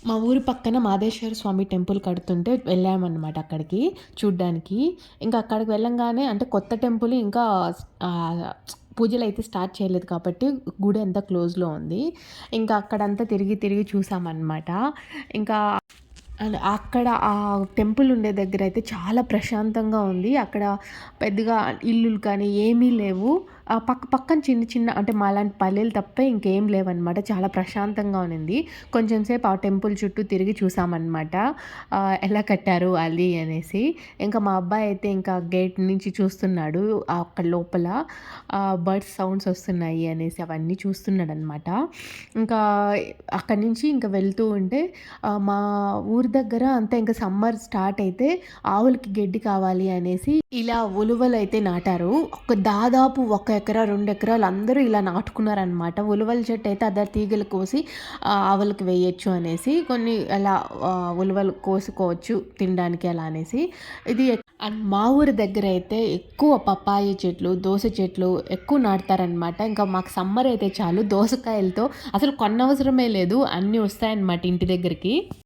మా ఊరి పక్కన మాదేశ్వర స్వామి టెంపుల్ కడుతుంటే వెళ్ళామన్నమాట అక్కడికి చూడ్డానికి. ఇంకా అక్కడికి వెళ్ళంగానే అంటే కొత్త టెంపుల్ ఇంకా ఆహ్, పూజలైతే స్టార్ట్ చేయలేదు కాబట్టి గుడి అంతా క్లోజ్‌లో ఉంది. ఇంకా అక్కడంతా తిరిగి తిరిగి చూసామన్నమాట. ఇంకా అండ్ అక్కడ ఆ టెంపుల్ ఉండే దగ్గరైతే చాలా ప్రశాంతంగా ఉంది. అక్కడ పెద్దగా ఇల్లులు కానీ ఏమీ లేవు. పక్కన చిన్న చిన్న అంటే మాలాంటి పల్లెలు తప్ప ఇంకేం లేవనమాట. చాలా ప్రశాంతంగా ఉన్నింది. కొంచెం సేపు ఆ టెంపుల్ చుట్టూ తిరిగి చూసామనమాట. ఎలా కట్టారు అది అనేసి. ఇంకా మా అబ్బాయి అయితే ఇంకా గేట్ నుంచి చూస్తున్నాడు. అక్కడ లోపల బర్డ్స్ సౌండ్స్ వస్తున్నాయి అనేసి అవన్నీ చూస్తున్నాడనమాట. ఇంకా అక్కడి నుంచి ఇంకా వెళ్తూ ఉంటే మా ఊరి దగ్గర అంతా ఇంకా సమ్మర్ స్టార్ట్ అయితే ఆవులకి గడ్డి కావాలి అనేసి ఇలా ఉలువలైతే నాటారు. దాదాపు 1 ఎకరా, 2 ఎకరాలు అందరూ ఇలా నాటుకున్నారనమాట. ఉలువల చెట్టు అయితే అదే తీగలు కోసి ఆవులకి వేయొచ్చు అనేసి కొన్ని అలా ఉలువలు కోసుకోవచ్చు తినడానికి అలా అనేసి. ఇది అండ్ మా ఊరి దగ్గర అయితే ఎక్కువ పపాయ చెట్లు, దోస చెట్లు ఎక్కువ నాటుతారనమాట. ఇంకా మాకు సమ్మర్ అయితే చాలు దోసకాయలతో అసలు కొనవసరమే లేదు. అన్నీ వస్తాయన్నమాట ఇంటి దగ్గరికి.